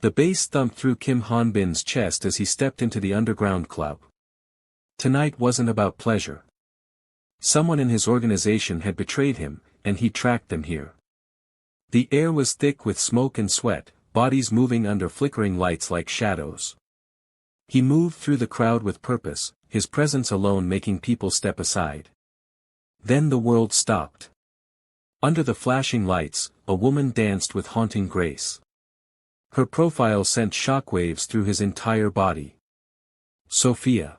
The bass thumped through Kim Han-bin's chest as he stepped into the underground club. Tonight wasn't about pleasure. Someone in his organization had betrayed him, and he tracked them here. The air was thick with smoke and sweat, bodies moving under flickering lights like shadows. He moved through the crowd with purpose, his presence alone making people step aside. Then the world stopped. Under the flashing lights, a woman danced with haunting grace. Her profile sent shockwaves through his entire body. Sophia.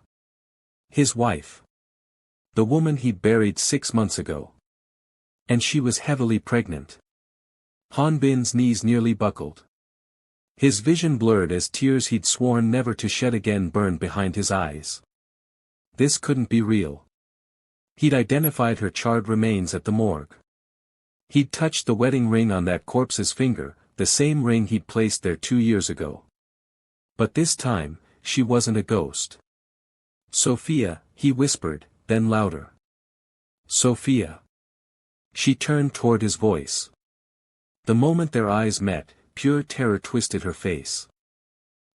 His wife. The woman he'd buried 6 months ago. And she was heavily pregnant. Han-bin's knees nearly buckled. His vision blurred as tears he'd sworn never to shed again burned behind his eyes. This couldn't be real. He'd identified her charred remains at the morgue. He'd touched the wedding ring on that corpse's finger, the same ring he'd placed there 2 years ago. But this time, she wasn't a ghost. Sophia, he whispered, then louder. Sophia. She turned toward his voice. The moment their eyes met, pure terror twisted her face.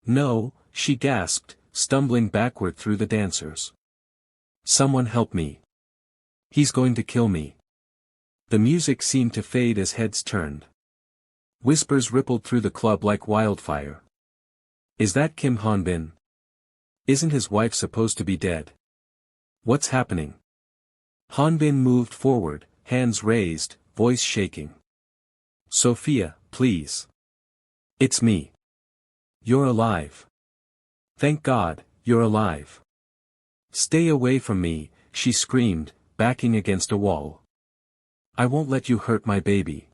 No, she gasped, stumbling backward through the dancers. Someone help me. He's going to kill me. The music seemed to fade as heads turned. Whispers rippled through the club like wildfire. Is that Kim Han-bin? Isn't his wife supposed to be dead? What's happening? Han-bin moved forward, hands raised, voice shaking. Sophia, please. It's me. You're alive. Thank God, you're alive. Stay away from me, she screamed, backing against a wall. I won't let you hurt my baby.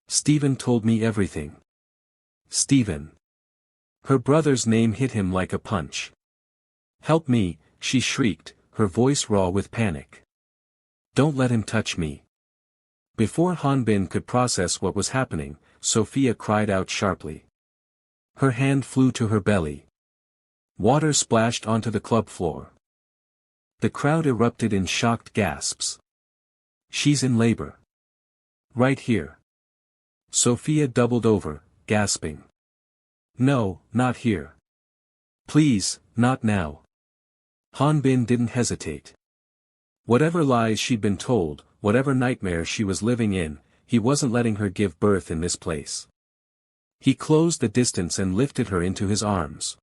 Stephen told me everything. Stephen. Her brother's name hit him like a punch. Help me, she shrieked, her voice raw with panic. Don't let him touch me. Before Han-bin could process what was happening, Sophia cried out sharply. Her hand flew to her belly. Water splashed onto the club floor. The crowd erupted in shocked gasps. She's in labor. Right here. Sophia doubled over, gasping. No, not here. Please, not now. Han-bin didn't hesitate. Whatever lies she'd been told, whatever nightmare she was living in, he wasn't letting her give birth in this place. He closed the distance and lifted her into his arms.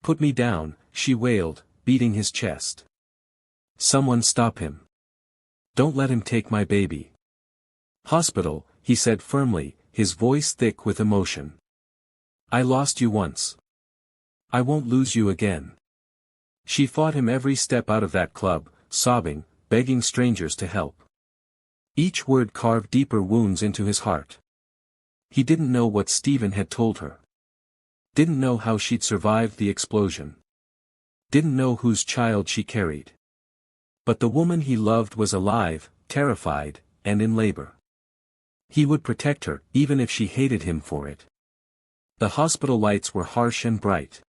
Put me down, she wailed, beating his chest. Someone stop him. Don't let him take my baby. Hospital, he said firmly, his voice thick with emotion. I lost you once. I won't lose you again. She fought him every step out of that club, sobbing, begging strangers to help. Each word carved deeper wounds into his heart. He didn't know what Stephen had told her. Didn't know how she'd survived the explosion. Didn't know whose child she carried. But the woman he loved was alive, terrified, and in labor. He would protect her, even if she hated him for it. The hospital lights were harsh and bright.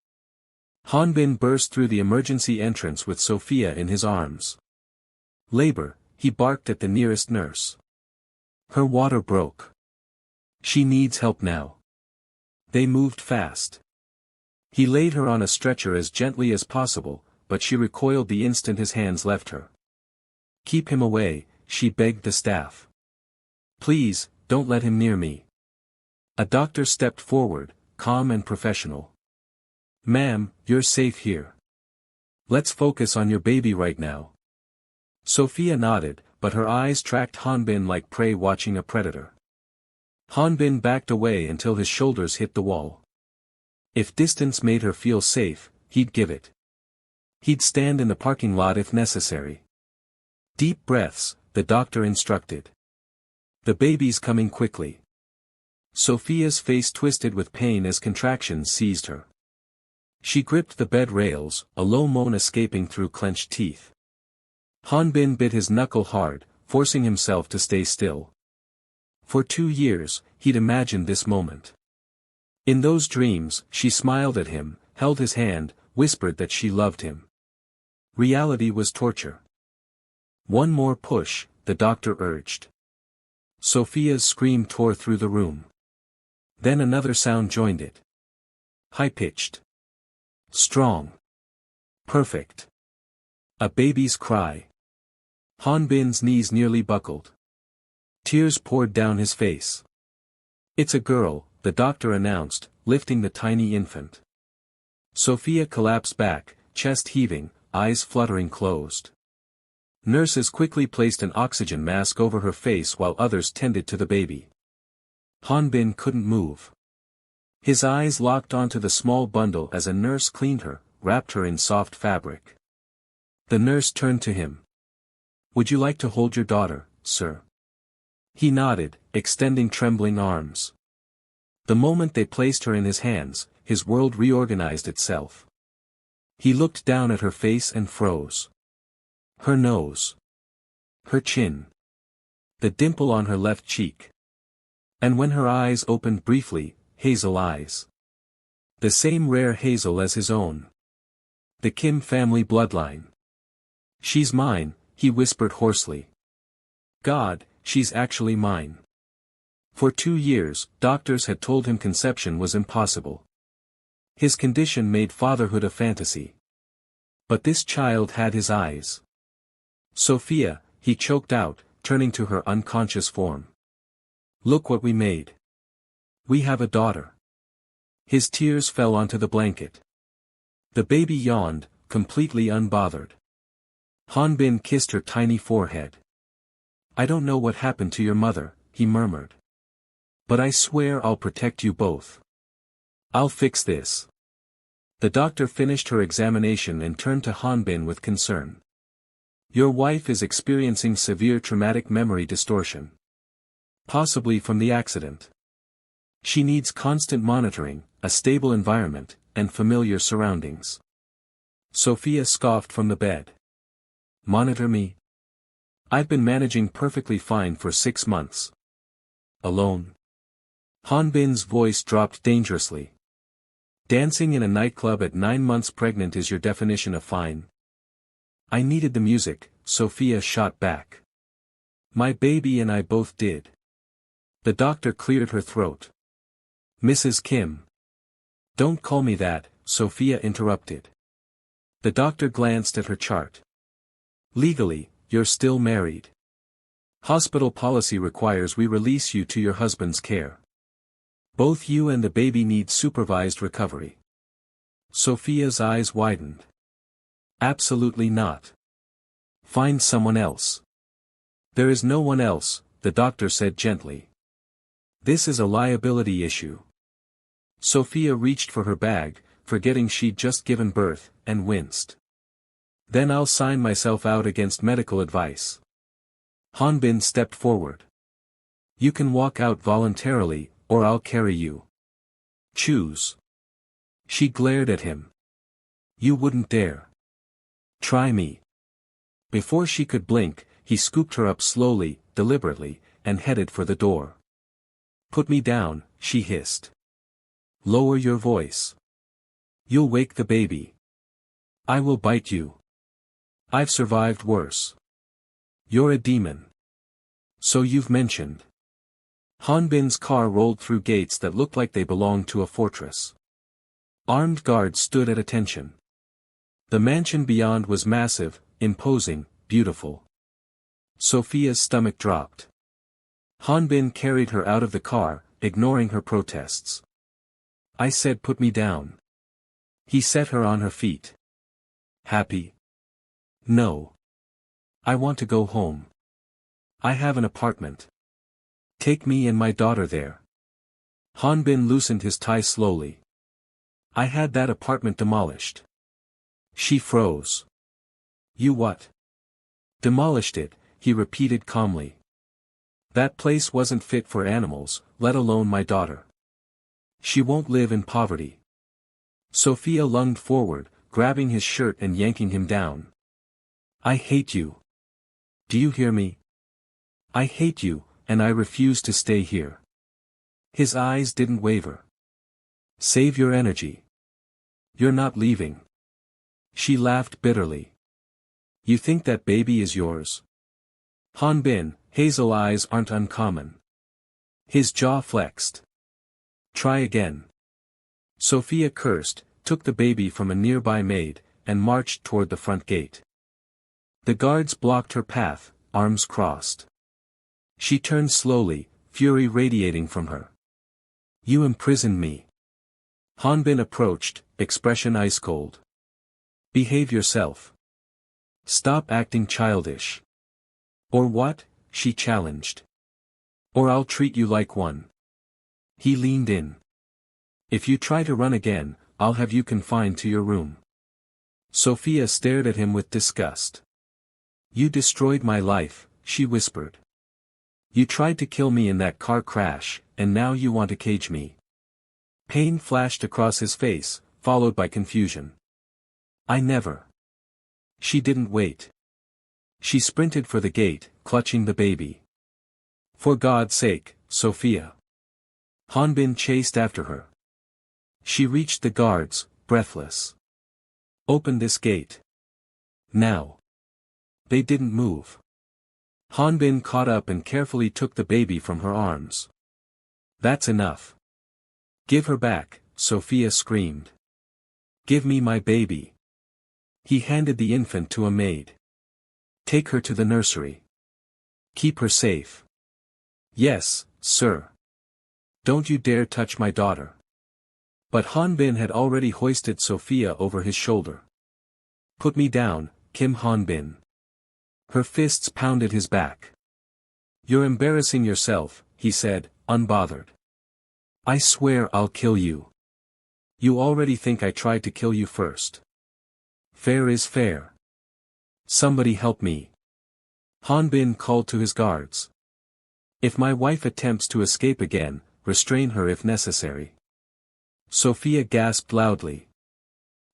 Han-bin burst through the emergency entrance with Sophia in his arms. Labor, he barked at the nearest nurse. Her water broke. She needs help now. They moved fast. He laid her on a stretcher as gently as possible, but she recoiled the instant his hands left her. Keep him away, she begged the staff. Please, don't let him near me. A doctor stepped forward, calm and professional. Ma'am, you're safe here. Let's focus on your baby right now. Sophia nodded, but her eyes tracked Han-bin like prey watching a predator. Han-bin backed away until his shoulders hit the wall. If distance made her feel safe, he'd give it. He'd stand in the parking lot if necessary. Deep breaths, the doctor instructed. The baby's coming quickly. Sophia's face twisted with pain as contractions seized her. She gripped the bed rails, a low moan escaping through clenched teeth. Han-bin bit his knuckle hard, forcing himself to stay still. For 2 years, he'd imagined this moment. In those dreams, she smiled at him, held his hand, whispered that she loved him. Reality was torture. One more push, the doctor urged. Sophia's scream tore through the room. Then another sound joined it. High-pitched. Strong. Perfect. A baby's cry. Hanbin's knees nearly buckled. Tears poured down his face. It's a girl, the doctor announced, lifting the tiny infant. Sophia collapsed back, chest heaving, eyes fluttering closed. Nurses quickly placed an oxygen mask over her face while others tended to the baby. Hanbin couldn't move. His eyes locked onto the small bundle as a nurse cleaned her, wrapped her in soft fabric. The nurse turned to him. "Would you like to hold your daughter, sir?" He nodded, extending trembling arms. The moment they placed her in his hands, his world reorganized itself. He looked down at her face and froze. Her nose. Her chin. The dimple on her left cheek. And when her eyes opened briefly, hazel eyes. The same rare hazel as his own. The Kim family bloodline. "She's mine," he whispered hoarsely. "God, she's actually mine." For 2 years, doctors had told him conception was impossible. His condition made fatherhood a fantasy. But this child had his eyes. "Sophia," he choked out, turning to her unconscious form. "Look what we made. We have a daughter." His tears fell onto the blanket. The baby yawned, completely unbothered. Hanbin kissed her tiny forehead. "I don't know what happened to your mother," he murmured. "But I swear I'll protect you both. I'll fix this." The doctor finished her examination and turned to Hanbin with concern. "Your wife is experiencing severe traumatic memory distortion. Possibly from the accident. She needs constant monitoring, a stable environment, and familiar surroundings." Sophia scoffed from the bed. "Monitor me? I've been managing perfectly fine for 6 months. Alone." Hanbin's voice dropped dangerously. "Dancing in a nightclub at 9 months pregnant is your definition of fine?" "I needed the music," Sophia shot back. "My baby and I both did." The doctor cleared her throat. "Mrs. Kim." "Don't call me that," Sophia interrupted. The doctor glanced at her chart. "Legally, you're still married. Hospital policy requires we release you to your husband's care. Both you and the baby need supervised recovery." Sophia's eyes widened. "Absolutely not. Find someone else." "There is no one else," the doctor said gently. "This is a liability issue." Sophia reached for her bag, forgetting she'd just given birth, and winced. "Then I'll sign myself out against medical advice." Hanbin stepped forward. "You can walk out voluntarily, or I'll carry you. Choose." She glared at him. "You wouldn't dare. Try me." Before she could blink, he scooped her up slowly, deliberately, and headed for the door. "Put me down," she hissed. "Lower your voice. You'll wake the baby. I will bite you. I've survived worse. You're a demon. So you've mentioned." Hanbin's car rolled through gates that looked like they belonged to a fortress. Armed guards stood at attention. The mansion beyond was massive, imposing, beautiful. Sophia's stomach dropped. Hanbin carried her out of the car, ignoring her protests. "I said put me down." He set her on her feet. "Happy?" "No. I want to go home. I have an apartment. Take me and my daughter there." Hanbin loosened his tie slowly. "I had that apartment demolished." She froze. "You what?" "Demolished it," he repeated calmly. "That place wasn't fit for animals, let alone my daughter. She won't live in poverty." Sophia lunged forward, grabbing his shirt and yanking him down. "I hate you. Do you hear me? I hate you, and I refuse to stay here." His eyes didn't waver. "Save your energy. You're not leaving." She laughed bitterly. "You think that baby is yours?" Hanbin, hazel eyes aren't uncommon. His jaw flexed. "Try again." Sophia cursed, took the baby from a nearby maid, and marched toward the front gate. The guards blocked her path, arms crossed. She turned slowly, fury radiating from her. You imprisoned me. Hanbin approached, expression ice-cold. Behave yourself. Stop acting childish. Or what? She challenged. Or I'll treat you like one. He leaned in. If you try to run again, I'll have you confined to your room. Sophia stared at him with disgust. You destroyed my life, she whispered. You tried to kill me in that car crash, and now you want to cage me. Pain flashed across his face, followed by confusion. I never. She didn't wait. She sprinted for the gate, clutching the baby. For God's sake, Sophia. Hanbin chased after her. She reached the guards, breathless. Open this gate. Now. They didn't move. Hanbin caught up and carefully took the baby from her arms. That's enough. Give her back, Sophia screamed. Give me my baby. He handed the infant to a maid. Take her to the nursery. Keep her safe. Yes, sir. Don't you dare touch my daughter. But Hanbin had already hoisted Sophia over his shoulder. Put me down, Kim Hanbin. Her fists pounded his back. You're embarrassing yourself, he said, unbothered. I swear I'll kill you. You already think I tried to kill you first. Fair is fair. Somebody help me. Hanbin called to his guards. If my wife attempts to escape again, restrain her if necessary. Sophia gasped loudly.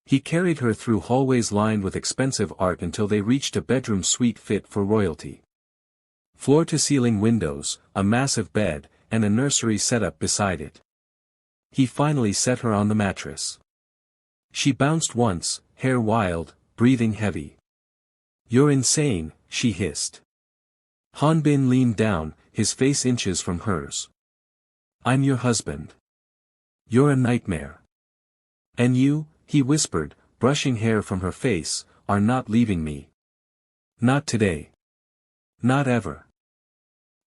He carried her through hallways lined with expensive art until they reached a bedroom suite fit for royalty. Floor-to-ceiling windows, a massive bed, and a nursery set up beside it. He finally set her on the mattress. She bounced once, hair wild, breathing heavy. You're insane, she hissed. Hanbin leaned down, his face inches from hers. I'm your husband. You're a nightmare. And you, he whispered, brushing hair from her face, are not leaving me. Not today. Not ever.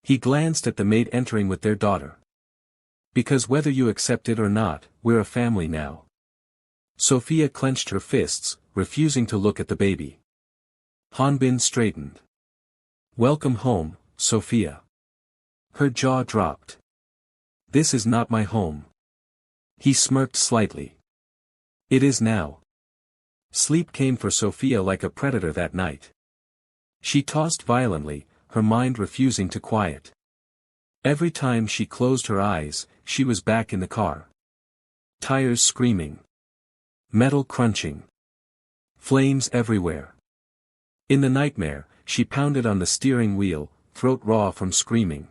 He glanced at the maid entering with their daughter. Because whether you accept it or not, we're a family now. Sophia clenched her fists, refusing to look at the baby. Hanbin straightened. Welcome home, Sophia. Her jaw dropped. This is not my home. He smirked slightly. It is now. Sleep came for Sophia like a predator that night. She tossed violently, her mind refusing to quiet. Every time she closed her eyes, she was back in the car. Tires screaming. Metal crunching. Flames everywhere. In the nightmare, she pounded on the steering wheel, throat raw from screaming.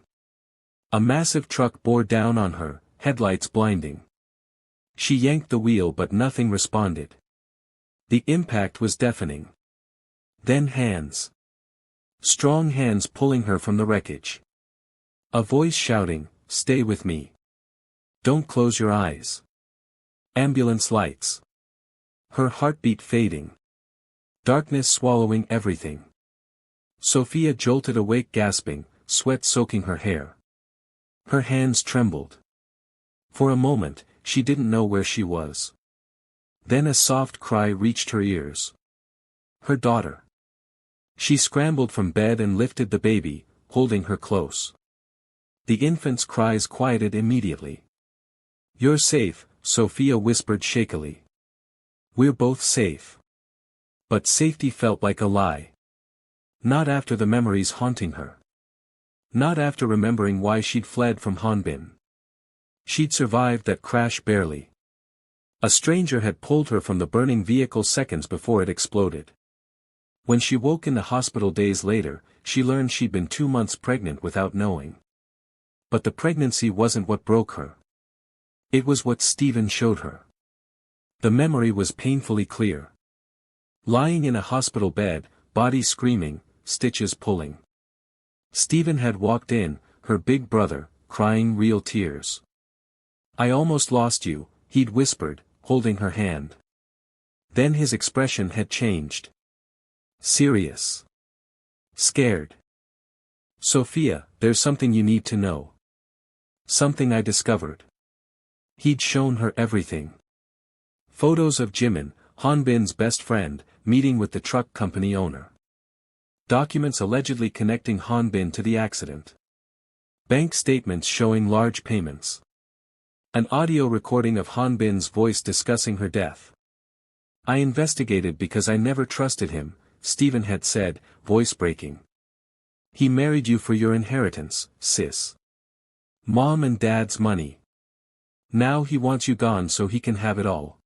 A massive truck bore down on her, headlights blinding. She yanked the wheel but nothing responded. The impact was deafening. Then hands. Strong hands pulling her from the wreckage. A voice shouting, "Stay with me. Don't close your eyes." Ambulance lights. Her heartbeat fading. Darkness swallowing everything. Sophia jolted awake gasping, sweat soaking her hair. Her hands trembled. For a moment, she didn't know where she was. Then a soft cry reached her ears. Her daughter. She scrambled from bed and lifted the baby, holding her close. The infant's cries quieted immediately. You're safe, Sophia whispered shakily. We're both safe. But safety felt like a lie. Not after the memories haunting her. Not after remembering why she'd fled from Hanbin. She'd survived that crash barely. A stranger had pulled her from the burning vehicle seconds before it exploded. When she woke in the hospital days later, she learned she'd been 2 months pregnant without knowing. But the pregnancy wasn't what broke her. It was what Stephen showed her. The memory was painfully clear. Lying in a hospital bed, body screaming, stitches pulling. Stephen had walked in, her big brother, crying real tears. I almost lost you, he'd whispered, holding her hand. Then his expression had changed. Serious. Scared. Sophia, there's something you need to know. Something I discovered. He'd shown her everything. Photos of Jimin, Hanbin's best friend, meeting with the truck company owner. Documents allegedly connecting Hanbin to the accident. Bank statements showing large payments. An audio recording of Hanbin's voice discussing her death. I investigated because I never trusted him, Stephen had said, voice breaking. He married you for your inheritance, sis. Mom and Dad's money. Now he wants you gone so he can have it all.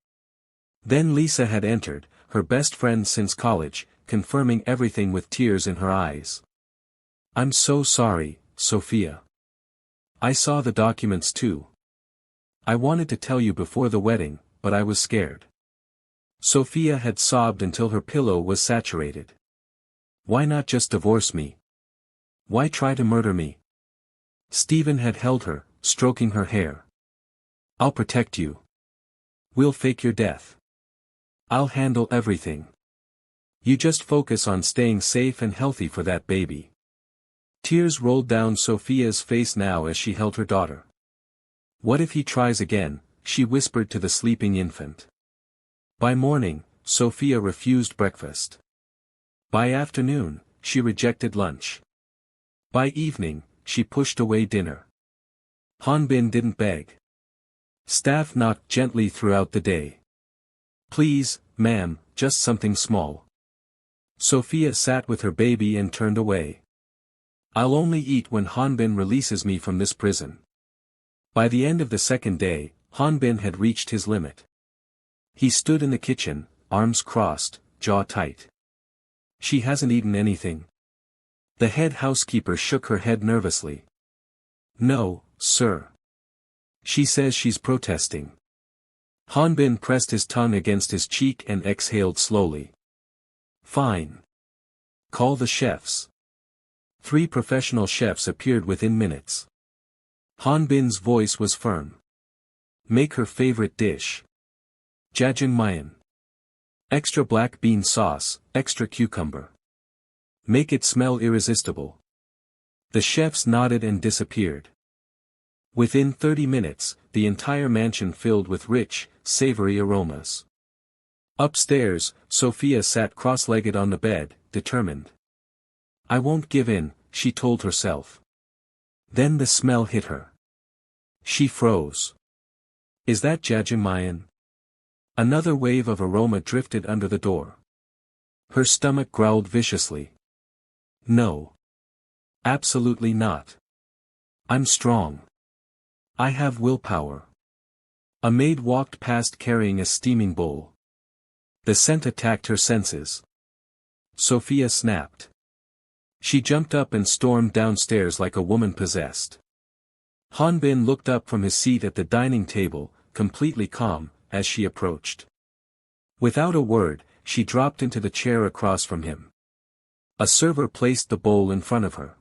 Then Lisa had entered, her best friend since college, confirming everything with tears in her eyes. I'm so sorry, Sophia. I saw the documents too. I wanted to tell you before the wedding, but I was scared. Sophia had sobbed until her pillow was saturated. Why not just divorce me? Why try to murder me? Stephen had held her, stroking her hair. I'll protect you. We'll fake your death. I'll handle everything. You just focus on staying safe and healthy for that baby. Tears rolled down Sophia's face now as she held her daughter. What if he tries again, she whispered to the sleeping infant. By morning, Sophia refused breakfast. By afternoon, she rejected lunch. By evening, she pushed away dinner. Hanbin didn't beg. Staff knocked gently throughout the day. Please, ma'am, just something small. Sophia sat with her baby and turned away. I'll only eat when Hanbin releases me from this prison. By the end of the second day, Hanbin had reached his limit. He stood in the kitchen, arms crossed, jaw tight. She hasn't eaten anything. The head housekeeper shook her head nervously. No, sir. She says she's protesting. Hanbin pressed his tongue against his cheek and exhaled slowly. Fine. Call the chefs. 3 professional chefs appeared within minutes. Hanbin's voice was firm. Make her favorite dish. Jjajangmyeon. Extra black bean sauce, extra cucumber. Make it smell irresistible. The chefs nodded and disappeared. Within 30 minutes, the entire mansion filled with rich, savory aromas. Upstairs, Sophia sat cross-legged on the bed, determined. I won't give in, she told herself. Then the smell hit her. She froze. Is that jjajangmyeon? Another wave of aroma drifted under the door. Her stomach growled viciously. No. Absolutely not. I'm strong. I have willpower. A maid walked past carrying a steaming bowl. The scent attacked her senses. Sophia snapped. She jumped up and stormed downstairs like a woman possessed. Hanbin looked up from his seat at the dining table, completely calm, as she approached. Without a word, she dropped into the chair across from him. A server placed the bowl in front of her.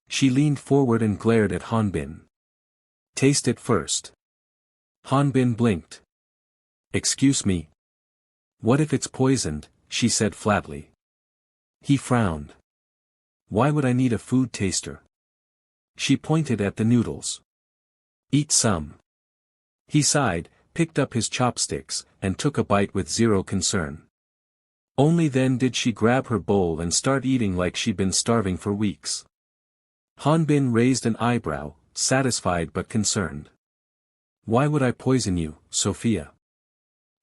She leaned forward and glared at Hanbin. Taste it first. Hanbin blinked. Excuse me. What if it's poisoned, she said flatly. He frowned. Why would I need a food taster? She pointed at the noodles. Eat some. He sighed, picked up his chopsticks, and took a bite with zero concern. Only then did she grab her bowl and start eating like she'd been starving for weeks. Hanbin raised an eyebrow, satisfied but concerned. Why would I poison you, Sophia?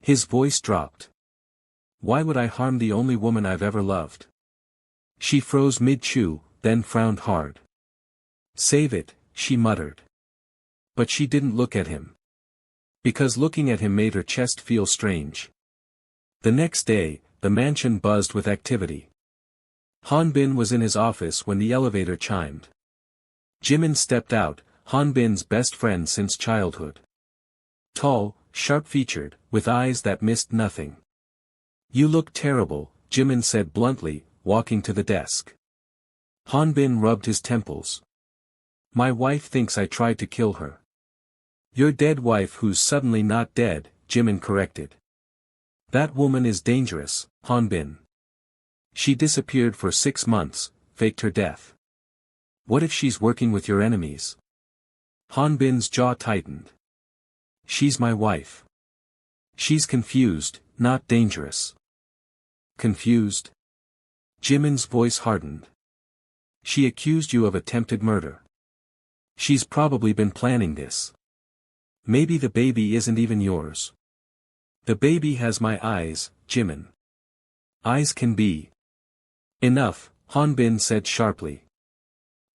His voice dropped. Why would I harm the only woman I've ever loved? She froze mid-chew, then frowned hard. Save it, she muttered. But she didn't look at him. Because looking at him made her chest feel strange. The next day, the mansion buzzed with activity. Hanbin was in his office when the elevator chimed. Jimin stepped out, Hanbin's best friend since childhood. Tall, sharp-featured, with eyes that missed nothing. You look terrible, Jimin said bluntly, walking to the desk. Hanbin rubbed his temples. My wife thinks I tried to kill her. Your dead wife who's suddenly not dead, Jimin corrected. That woman is dangerous, Hanbin. She disappeared for 6 months, faked her death. What if she's working with your enemies? Hanbin's jaw tightened. She's my wife. She's confused, not dangerous. Confused? Jimin's voice hardened. She accused you of attempted murder. She's probably been planning this. Maybe the baby isn't even yours. The baby has my eyes, Jimin. Eyes can be. Enough, Hanbin said sharply.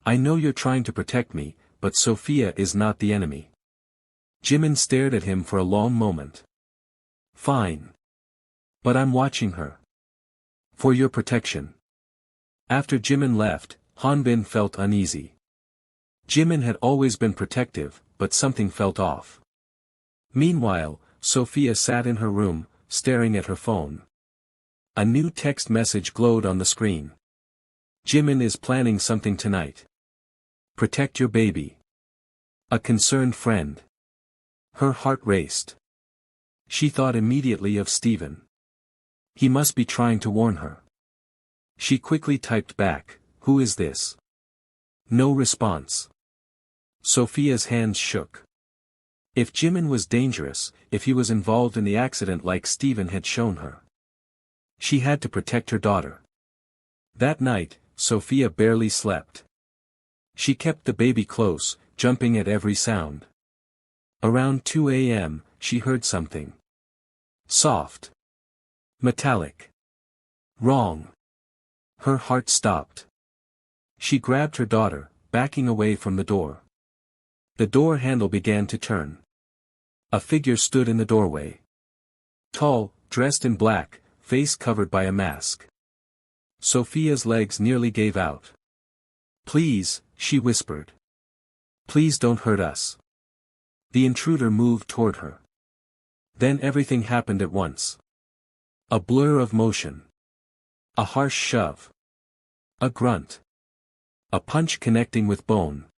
I know you're trying to protect me, but Sophia is not the enemy. Jimin stared at him for a long moment. Fine. But I'm watching her. For your protection. After Jimin left, Hanbin felt uneasy. Jimin had always been protective, but something felt off. Meanwhile, Sophia sat in her room, staring at her phone. A new text message glowed on the screen. Jimin is planning something tonight. Protect your baby. A concerned friend. Her heart raced. She thought immediately of Steven. He must be trying to warn her. She quickly typed back, "Who is this?" No response. Sophia's hands shook. If Jimin was dangerous, if he was involved in the accident like Steven had shown her. She had to protect her daughter. That night, Sophia barely slept. She kept the baby close, jumping at every sound. Around 2 a.m., she heard something. Soft. Metallic. Wrong. Her heart stopped. She grabbed her daughter, backing away from the door. The door handle began to turn. A figure stood in the doorway. Tall, dressed in black, face covered by a mask. Sophia's legs nearly gave out. Please, she whispered. Please don't hurt us. The intruder moved toward her. Then everything happened at once. A blur of motion. A harsh shove. A grunt. A punch connecting with bone.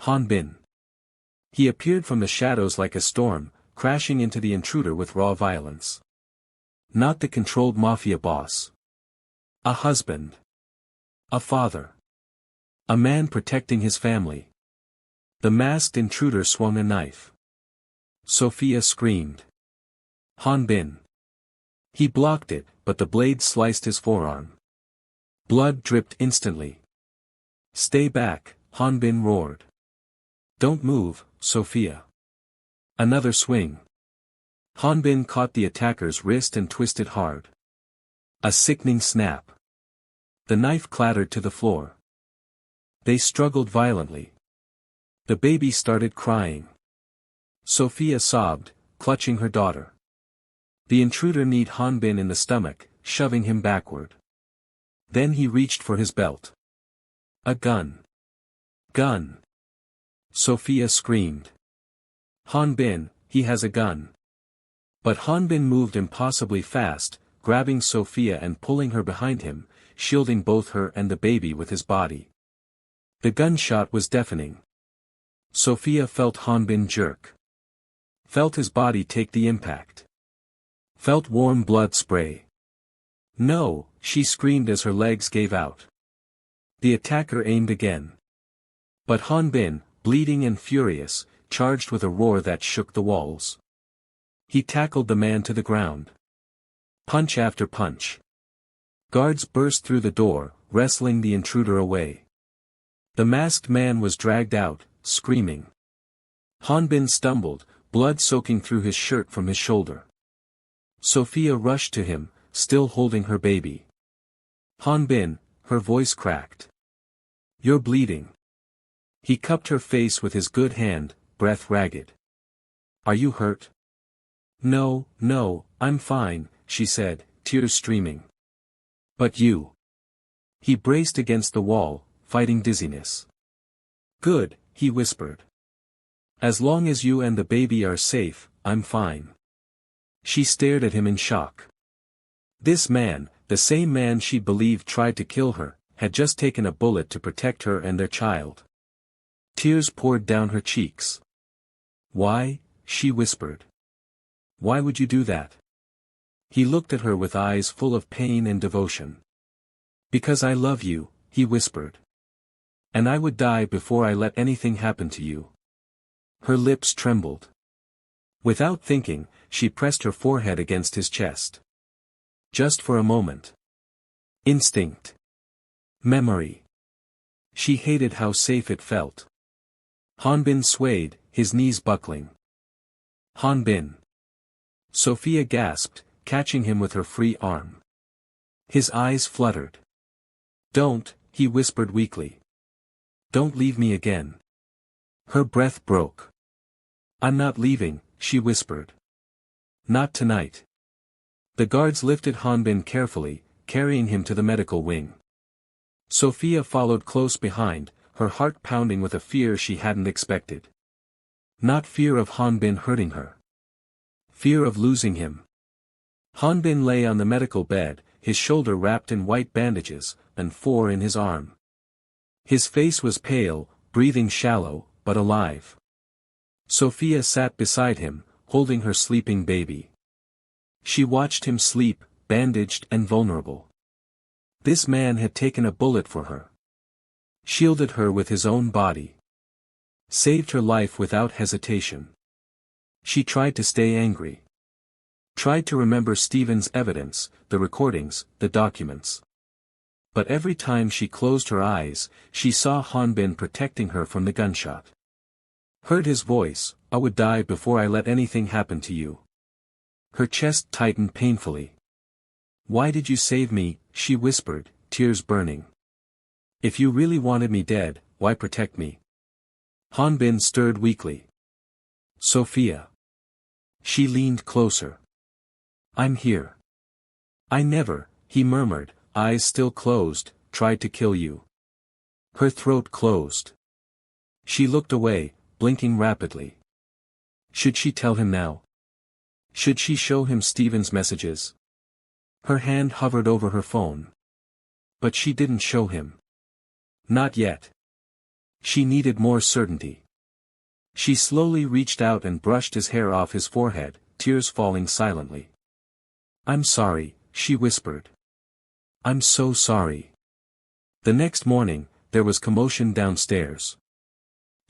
Hanbin. He appeared from the shadows like a storm, crashing into the intruder with raw violence. Not the controlled Mafia boss. A husband. A father. A man protecting his family. The masked intruder swung a knife. Sophia screamed. Hanbin. He blocked it, but the blade sliced his forearm. Blood dripped instantly. Stay back, Hanbin roared. Don't move, Sophia. Another swing. Hanbin caught the attacker's wrist and twisted hard. A sickening snap. The knife clattered to the floor. They struggled violently. The baby started crying. Sophia sobbed, clutching her daughter. The intruder kneed Hanbin in the stomach, shoving him backward. Then he reached for his belt. A gun. Gun. Sophia screamed. Hanbin, he has a gun. But Hanbin moved impossibly fast, grabbing Sophia and pulling her behind him, shielding both her and the baby with his body. The gunshot was deafening. Sophia felt Hanbin jerk. Felt his body take the impact. Felt warm blood spray. No, she screamed as her legs gave out. The attacker aimed again. But Hanbin, bleeding and furious, charged with a roar that shook the walls. He tackled the man to the ground. Punch after punch. Guards burst through the door, wrestling the intruder away. The masked man was dragged out, screaming. Hanbin stumbled, blood soaking through his shirt from his shoulder. Sophia rushed to him, still holding her baby. Hanbin, her voice cracked. You're bleeding. He cupped her face with his good hand, breath ragged. Are you hurt? No, no, I'm fine, she said, tears streaming. But you. He braced against the wall, fighting dizziness. Good, he whispered. As long as you and the baby are safe, I'm fine. She stared at him in shock. This man, the same man she believed tried to kill her, had just taken a bullet to protect her and their child. Tears poured down her cheeks. Why? She whispered. Why would you do that? He looked at her with eyes full of pain and devotion. Because I love you, he whispered. And I would die before I let anything happen to you. Her lips trembled. Without thinking, she pressed her forehead against his chest. Just for a moment. Instinct. Memory. She hated how safe it felt. Hanbin swayed, his knees buckling. Hanbin. Sophia gasped, catching him with her free arm. His eyes fluttered. Don't, he whispered weakly. Don't leave me again. Her breath broke. I'm not leaving, she whispered. Not tonight. The guards lifted Hanbin carefully, carrying him to the medical wing. Sophia followed close behind, her heart pounding with a fear she hadn't expected. Not fear of Hanbin hurting her. Fear of losing him. Hanbin lay on the medical bed, his shoulder wrapped in white bandages, and 4 in his arm. His face was pale, breathing shallow, but alive. Sophia sat beside him, holding her sleeping baby. She watched him sleep, bandaged and vulnerable. This man had taken a bullet for her. Shielded her with his own body. Saved her life without hesitation. She tried to stay angry. Tried to remember Stephen's evidence, the recordings, the documents. But every time she closed her eyes, she saw Hanbin protecting her from the gunshot. Heard his voice, I would die before I let anything happen to you. Her chest tightened painfully. Why did you save me, she whispered, tears burning. If you really wanted me dead, why protect me? Hanbin stirred weakly. Sophia. She leaned closer. I'm here. I never, he murmured, eyes still closed, tried to kill you. Her throat closed. She looked away, blinking rapidly. Should she tell him now? Should she show him Stephen's messages? Her hand hovered over her phone. But she didn't show him. Not yet. She needed more certainty. She slowly reached out and brushed his hair off his forehead, tears falling silently. I'm sorry, she whispered. I'm so sorry. The next morning, there was commotion downstairs.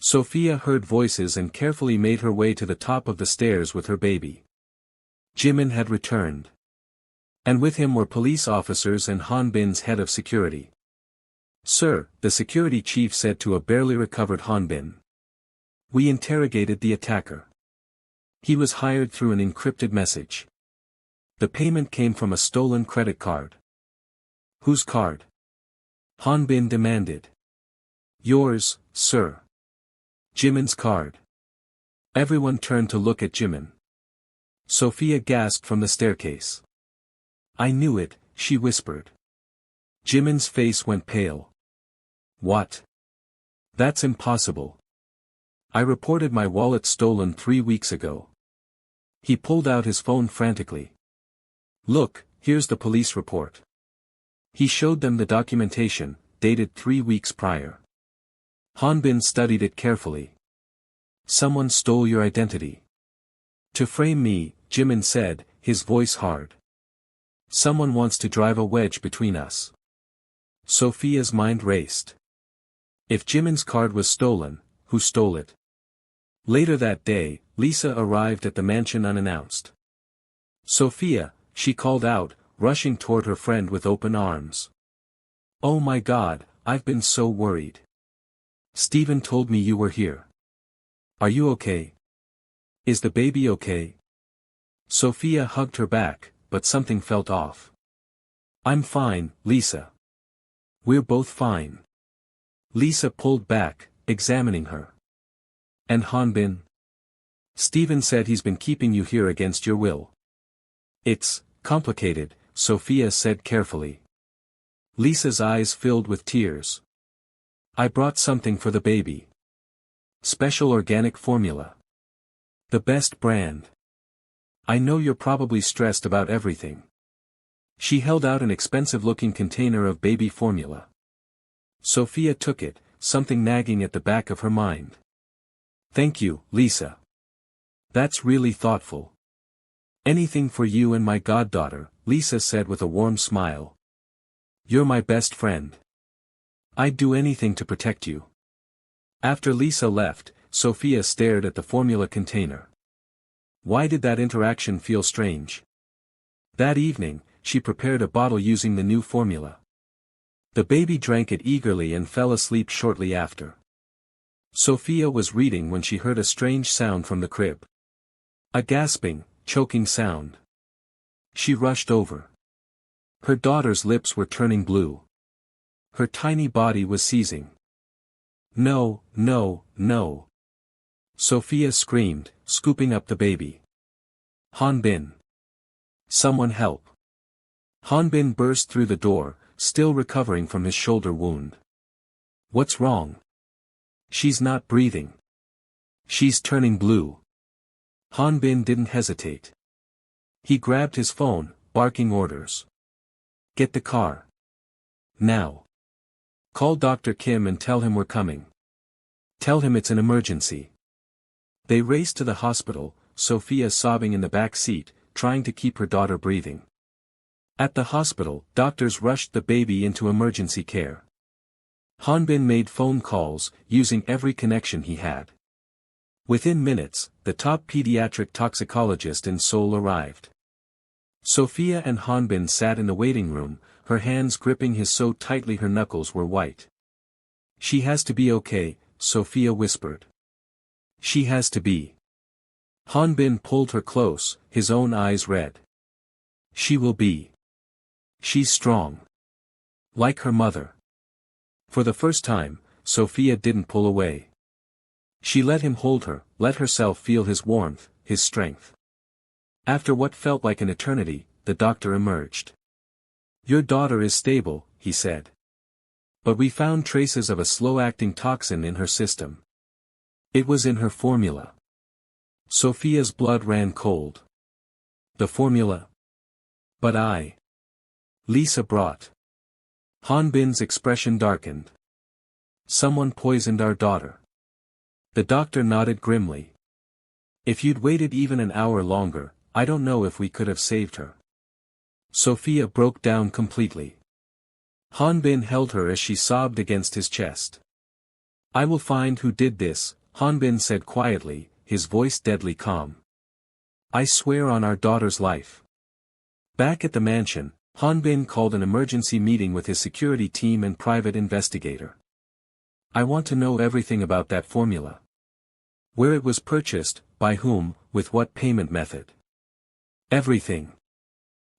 Sophia heard voices and carefully made her way to the top of the stairs with her baby. Jimin had returned. And with him were police officers and Hanbin's head of security. Sir, the security chief said to a barely recovered Hanbin. We interrogated the attacker. He was hired through an encrypted message. The payment came from a stolen credit card. Whose card? Hanbin demanded. Yours, sir. Jimin's card. Everyone turned to look at Jimin. Sophia gasped from the staircase. I knew it, she whispered. Jimin's face went pale. What? That's impossible. I reported my wallet stolen 3 weeks ago. He pulled out his phone frantically. Look, here's the police report. He showed them the documentation, dated 3 weeks prior. Hanbin studied it carefully. Someone stole your identity. To frame me, Jimin said, his voice hard. Someone wants to drive a wedge between us. Sophia's mind raced. If Jimin's card was stolen, who stole it? Later that day, Lisa arrived at the mansion unannounced. Sophia, she called out, rushing toward her friend with open arms. Oh my God, I've been so worried. Stephen told me you were here. Are you okay? Is the baby okay? Sophia hugged her back, but something felt off. I'm fine, Lisa. We're both fine. Lisa pulled back, examining her. And Hanbin? Stephen said he's been keeping you here against your will. It's complicated, Sophia said carefully. Lisa's eyes filled with tears. I brought something for the baby. Special organic formula. The best brand. I know you're probably stressed about everything. She held out an expensive-looking container of baby formula. Sophia took it, something nagging at the back of her mind. Thank you, Lisa. That's really thoughtful. Anything for you and my goddaughter, Lisa said with a warm smile. You're my best friend. I'd do anything to protect you. After Lisa left, Sophia stared at the formula container. Why did that interaction feel strange? That evening, she prepared a bottle using the new formula. The baby drank it eagerly and fell asleep shortly after. Sophia was reading when she heard a strange sound from the crib. A gasping, choking sound. She rushed over. Her daughter's lips were turning blue. Her tiny body was seizing. No, no, no. Sophia screamed, scooping up the baby. Hanbin. Someone help. Hanbin burst through the door, still recovering from his shoulder wound. What's wrong? She's not breathing. She's turning blue. Hanbin didn't hesitate. He grabbed his phone, barking orders. Get the car. Now. Call Dr. Kim and tell him we're coming. Tell him it's an emergency. They raced to the hospital, Sophia sobbing in the back seat, trying to keep her daughter breathing. At the hospital, doctors rushed the baby into emergency care. Hanbin made phone calls, using every connection he had. Within minutes, the top pediatric toxicologist in Seoul arrived. Sophia and Hanbin sat in the waiting room, her hands gripping his so tightly her knuckles were white. She has to be okay, Sophia whispered. She has to be. Hanbin pulled her close, his own eyes red. She will be. She's strong. Like her mother. For the first time, Sophia didn't pull away. She let him hold her, let herself feel his warmth, his strength. After what felt like an eternity, the doctor emerged. Your daughter is stable, he said. But we found traces of a slow-acting toxin in her system. It was in her formula. Sophia's blood ran cold. The formula? But Lisa brought. Hanbin's expression darkened. Someone poisoned our daughter. The doctor nodded grimly. If you'd waited even an hour longer, I don't know if we could have saved her. Sophia broke down completely. Hanbin held her as she sobbed against his chest. I will find who did this, Hanbin said quietly, his voice deadly calm. I swear on our daughter's life. Back at the mansion, Hanbin called an emergency meeting with his security team and private investigator. I want to know everything about that formula. Where it was purchased, by whom, with what payment method. Everything.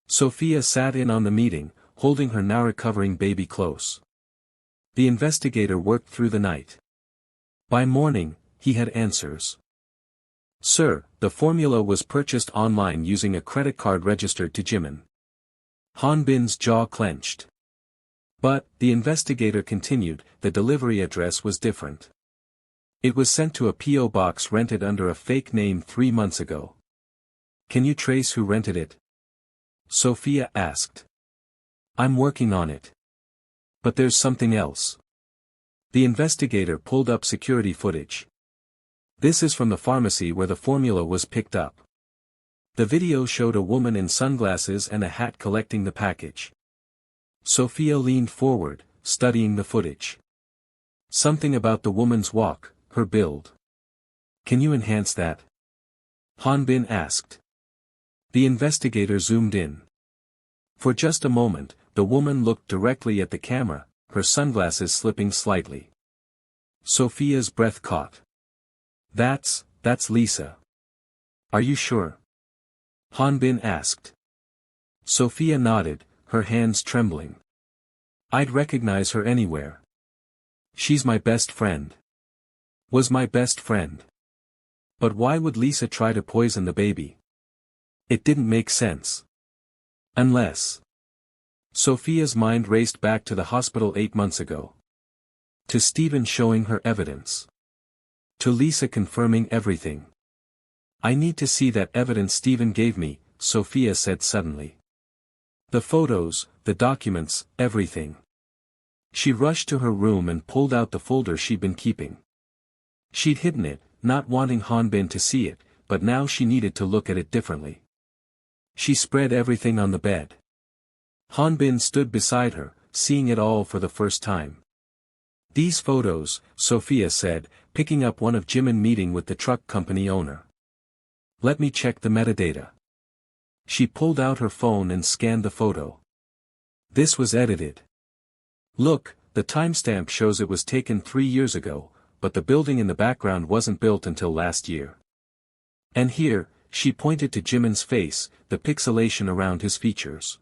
Sophia sat in on the meeting, holding her now recovering baby close. The investigator worked through the night. By morning, he had answers. Sir, the formula was purchased online using a credit card registered to Jimin. Hanbin's jaw clenched. But, the investigator continued, the delivery address was different. It was sent to a P.O. box rented under a fake name 3 months ago. Can you trace who rented it? Sophia asked. I'm working on it. But there's something else. The investigator pulled up security footage. This is from the pharmacy where the formula was picked up. The video showed a woman in sunglasses and a hat collecting the package. Sophia leaned forward, studying the footage. Something about the woman's walk, her build. Can you enhance that? Hanbin asked. The investigator zoomed in. For just a moment, the woman looked directly at the camera, her sunglasses slipping slightly. Sophia's breath caught. That's Lisa. Are you sure? Hanbin asked. Sophia nodded, her hands trembling. I'd recognize her anywhere. She's my best friend. Was my best friend. But why would Lisa try to poison the baby? It didn't make sense. Unless. Sophia's mind raced back to the hospital 8 months ago. To Stephen showing her evidence. To Lisa confirming everything. I need to see that evidence Stephen gave me, Sophia said suddenly. The photos, the documents, everything. She rushed to her room and pulled out the folder she'd been keeping. She'd hidden it, not wanting Hanbin to see it, but now she needed to look at it differently. She spread everything on the bed. Hanbin stood beside her, seeing it all for the first time. "These photos," Sophia said, picking up one of Jimin meeting with the truck company owner. "Let me check the metadata." She pulled out her phone and scanned the photo. This was edited. "Look, the timestamp shows it was taken 3 years ago, but the building in the background wasn't built until last year. And here," she pointed to Jimin's face, the pixelation around his features.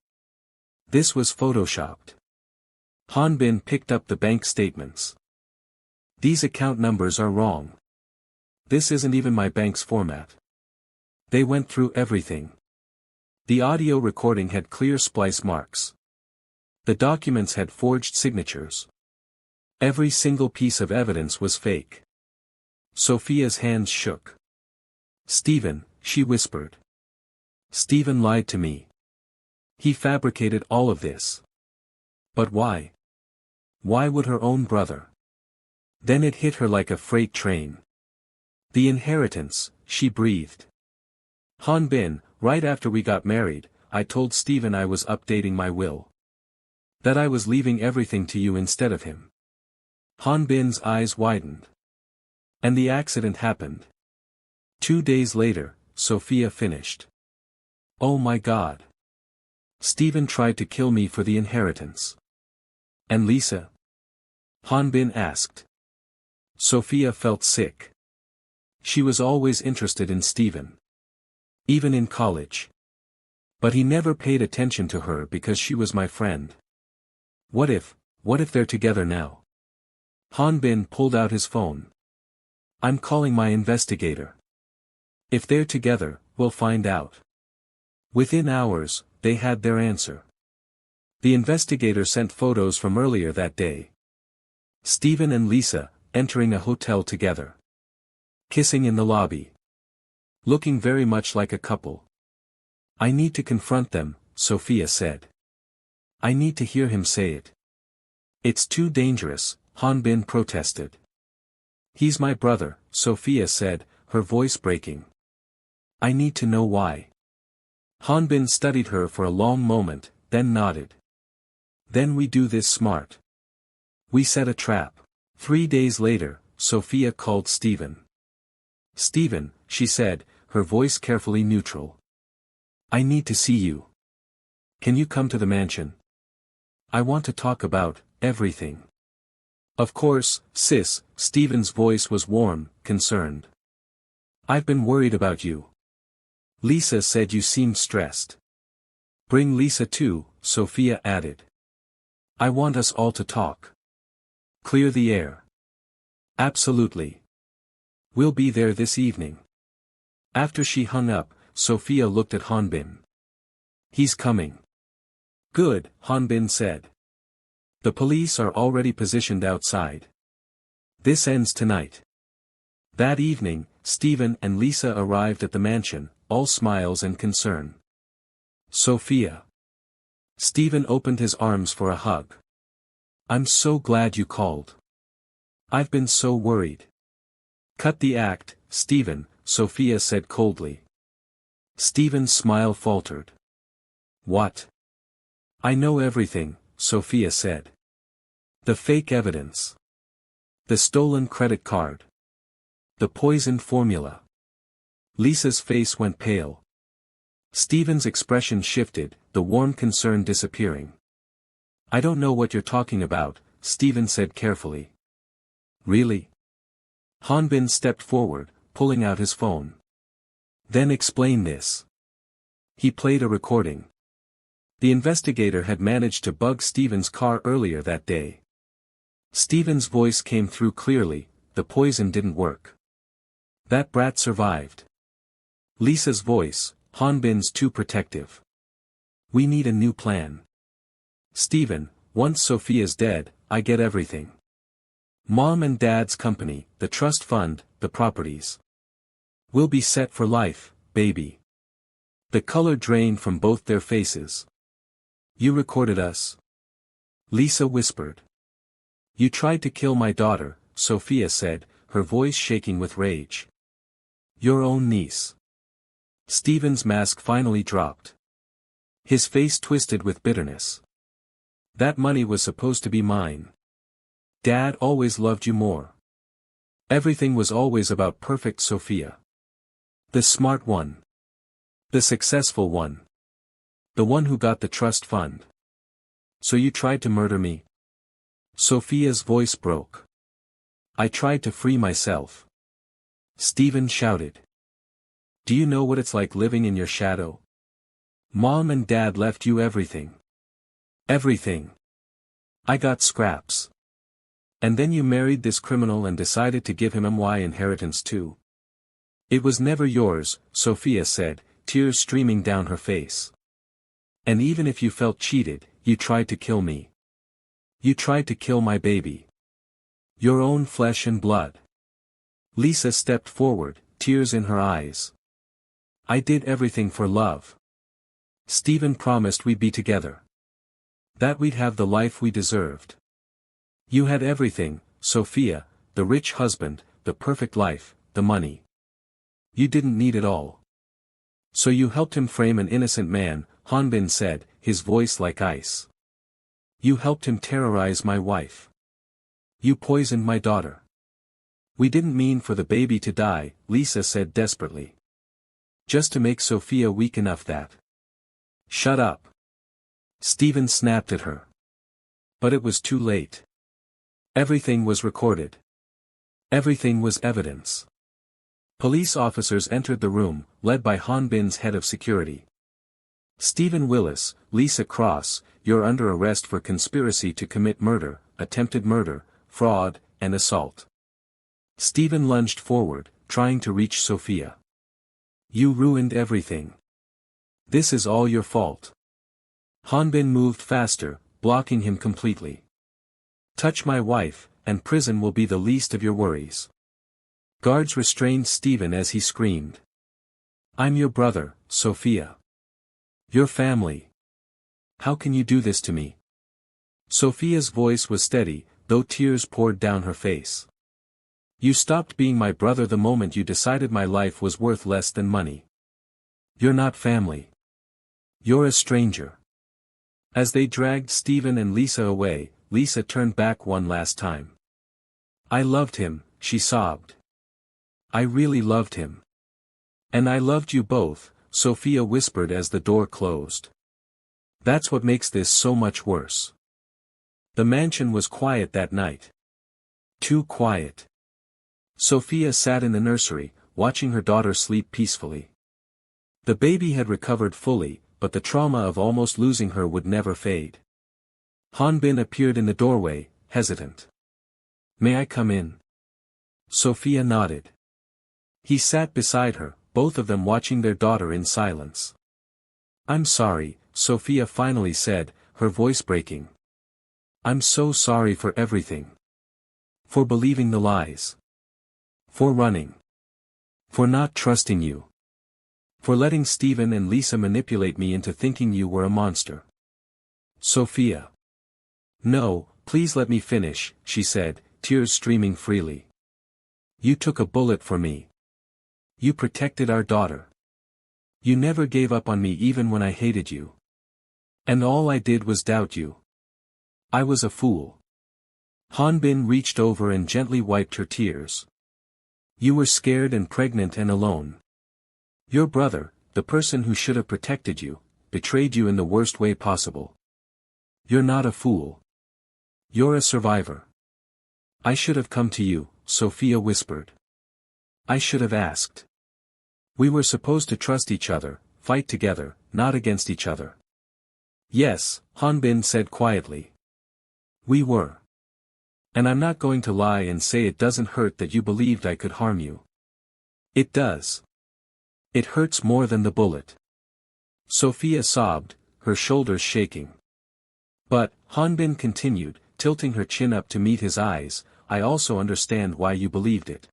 This was photoshopped. Hanbin picked up the bank statements. "These account numbers are wrong. This isn't even my bank's format. They went through everything. The audio recording had clear splice marks. The documents had forged signatures. Every single piece of evidence was fake." Sophia's hands shook. "Steven," she whispered. "Steven lied to me. He fabricated all of this. But why? Why would her own brother?" Then it hit her like a freight train. "The inheritance," she breathed. "Hanbin, right after we got married, I told Steven I was updating my will. That I was leaving everything to you instead of him." Hanbin's eyes widened. "And the accident happened. 2 days later," Sophia finished. "Oh my God. Steven tried to kill me for the inheritance." "And Lisa?" Hanbin asked. Sophia felt sick. She was always interested in Steven. Even in college. But he never paid attention to her because she was my friend. What if they're together now?" Hanbin pulled out his phone. "I'm calling my investigator. If they're together, we'll find out." Within hours, they had their answer. The investigator sent photos from earlier that day. Steven and Lisa, entering a hotel together. Kissing in the lobby. Looking very much like a couple. "I need to confront them," Sophia said. "I need to hear him say it." "It's too dangerous," Hanbin protested. "He's my brother," Sophia said, her voice breaking. "I need to know why." Hanbin studied her for a long moment, then nodded. "Then we do this smart. We set a trap." 3 days later, Sophia called Steven. "Steven," she said, her voice carefully neutral. "I need to see you. Can you come to the mansion? I want to talk about everything." "Of course, sis," Steven's voice was warm, concerned. "I've been worried about you. Lisa said you seemed stressed." "Bring Lisa too," Sophia added. "I want us all to talk. Clear the air." "Absolutely. We'll be there this evening." After she hung up, Sophia looked at Hanbin. "He's coming." "Good," Hanbin said. "The police are already positioned outside. This ends tonight." That evening, Steven and Lisa arrived at the mansion, all smiles and concern. "Sophia." Steven opened his arms for a hug. "I'm so glad you called. I've been so worried." "Cut the act, Steven," Sophia said coldly. Steven's smile faltered. "What?" "I know everything," Sophia said. "The fake evidence. The stolen credit card. The poisoned formula." Lisa's face went pale. Steven's expression shifted, the warm concern disappearing. "I don't know what you're talking about," Steven said carefully. "Really?" Hanbin stepped forward, pulling out his phone. "Then explain this." He played a recording. The investigator had managed to bug Steven's car earlier that day. Steven's voice came through clearly, "The poison didn't work. That brat survived." Lisa's voice, "Hanbin's too protective. We need a new plan. Steven, once Sophia's dead, I get everything. Mom and Dad's company, the trust fund, the properties. We'll be set for life, baby." The color drained from both their faces. "You recorded us?" Lisa whispered. "You tried to kill my daughter," Sophia said, her voice shaking with rage. Your own niece. Stephen's mask finally dropped. His face twisted with bitterness. That money was supposed to be mine. Dad always loved you more. Everything was always about perfect Sophia. The smart one. The successful one. The one who got the trust fund. So you tried to murder me? Sophia's voice broke. I tried to free myself. Stephen shouted. Do you know what it's like living in your shadow? Mom and Dad left you everything. Everything. I got scraps. And then you married this criminal and decided to give him my inheritance too. It was never yours, Sophia said, tears streaming down her face. And even if you felt cheated, you tried to kill me. You tried to kill my baby. Your own flesh and blood. Lisa stepped forward, tears in her eyes. I did everything for love. Stephen promised we'd be together. That we'd have the life we deserved. You had everything, Sophia, the rich husband, the perfect life, the money. You didn't need it all. So you helped him frame an innocent man, Hanbin said, his voice like ice. You helped him terrorize my wife. You poisoned my daughter. We didn't mean for the baby to die, Lisa said desperately. Just to make Sophia weak enough that. Shut up. Stephen snapped at her. But it was too late. Everything was recorded. Everything was evidence. Police officers entered the room, led by Hanbin's head of security. Stephen Willis, Lisa Cross, you're under arrest for conspiracy to commit murder, attempted murder, fraud, and assault. Stephen lunged forward, trying to reach Sophia. You ruined everything. This is all your fault. Hanbin moved faster, blocking him completely. Touch my wife, and prison will be the least of your worries. Guards restrained Stephen as he screamed. I'm your brother, Sophia. Your family. How can you do this to me? Sophia's voice was steady, though tears poured down her face. You stopped being my brother the moment you decided my life was worth less than money. You're not family. You're a stranger. As they dragged Stephen and Lisa away, Lisa turned back one last time. I loved him, she sobbed. I really loved him. And I loved you both, Sophia whispered as the door closed. That's what makes this so much worse. The mansion was quiet that night. Too quiet. Sophia sat in the nursery, watching her daughter sleep peacefully. The baby had recovered fully, but the trauma of almost losing her would never fade. Hanbin appeared in the doorway, hesitant. May I come in? Sophia nodded. He sat beside her, both of them watching their daughter in silence. I'm sorry, Sophia finally said, her voice breaking. I'm so sorry for everything. For believing the lies. For running. For not trusting you. For letting Stephen and Lisa manipulate me into thinking you were a monster. Sophia. No, please let me finish, she said, tears streaming freely. You took a bullet for me. You protected our daughter. You never gave up on me even when I hated you. And all I did was doubt you. I was a fool. Hanbin reached over and gently wiped her tears. You were scared and pregnant and alone. Your brother, the person who should have protected you, betrayed you in the worst way possible. You're not a fool. You're a survivor. I should have come to you, Sophia whispered. I should have asked. We were supposed to trust each other, fight together, not against each other. Yes, Hanbin said quietly. We were. And I'm not going to lie and say it doesn't hurt that you believed I could harm you. It does. It hurts more than the bullet. Sophia sobbed, her shoulders shaking. But, Hanbin continued, tilting her chin up to meet his eyes, I also understand why you believed it.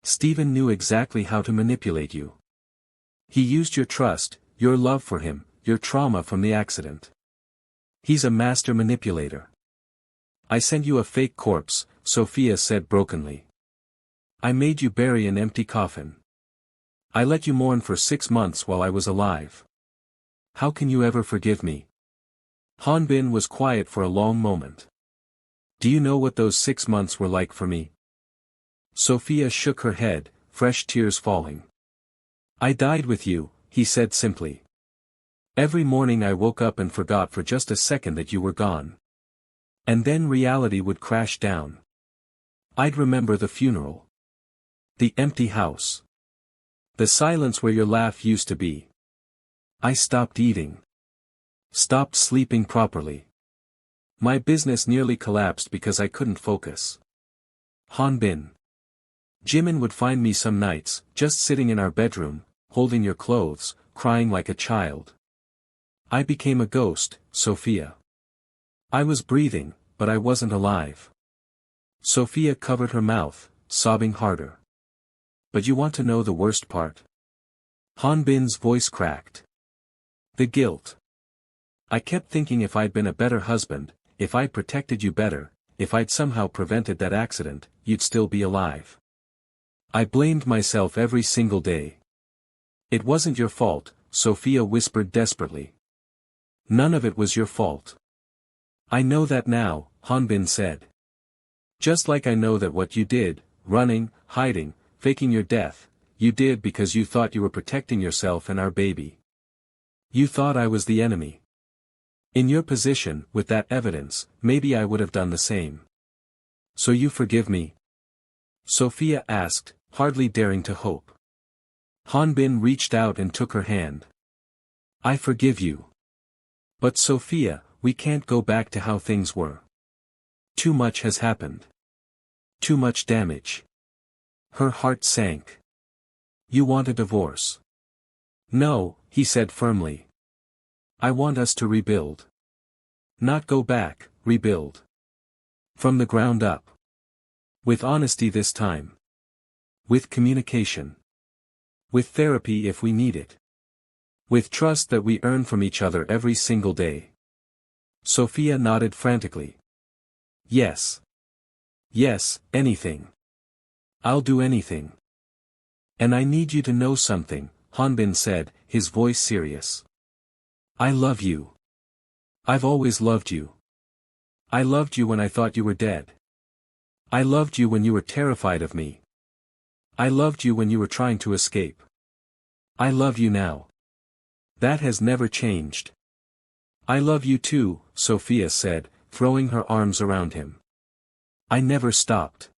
Stephen knew exactly how to manipulate you. He used your trust, your love for him, your trauma from the accident. He's a master manipulator. I sent you a fake corpse, Sophia said brokenly. I made you bury an empty coffin. I let you mourn for 6 months while I was alive. How can you ever forgive me? Hanbin was quiet for a long moment. Do you know what those 6 months were like for me? Sophia shook her head, fresh tears falling. I died with you, he said simply. Every morning I woke up and forgot for just a second that you were gone. And then reality would crash down. I'd remember the funeral. The empty house. The silence where your laugh used to be. I stopped eating. Stopped sleeping properly. My business nearly collapsed because I couldn't focus. Hanbin. Jimin would find me some nights, just sitting in our bedroom, holding your clothes, crying like a child. I became a ghost, Sophia. I was breathing, but I wasn't alive. Sophia covered her mouth, sobbing harder. But you want to know the worst part? Hanbin's voice cracked. The guilt. I kept thinking if I'd been a better husband, if I'd protected you better, if I'd somehow prevented that accident, you'd still be alive. I blamed myself every single day. It wasn't your fault, Sophia whispered desperately. None of it was your fault. I know that now, Hanbin said. Just like I know that what you did, running, hiding, faking your death, you did because you thought you were protecting yourself and our baby. You thought I was the enemy. In your position, with that evidence, maybe I would have done the same. So you forgive me? Sophia asked, hardly daring to hope. Hanbin reached out and took her hand. I forgive you. But Sophia, we can't go back to how things were. Too much has happened. Too much damage. Her heart sank. You want a divorce? No, he said firmly. I want us to rebuild. Not go back, rebuild. From the ground up. With honesty this time. With communication. With therapy if we need it. With trust that we earn from each other every single day. Sophia nodded frantically. Yes. Yes, anything. I'll do anything. And I need you to know something, Hanbin said, his voice serious. I love you. I've always loved you. I loved you when I thought you were dead. I loved you when you were terrified of me. I loved you when you were trying to escape. I love you now. That has never changed. I love you too, Sophia said, throwing her arms around him. I never stopped.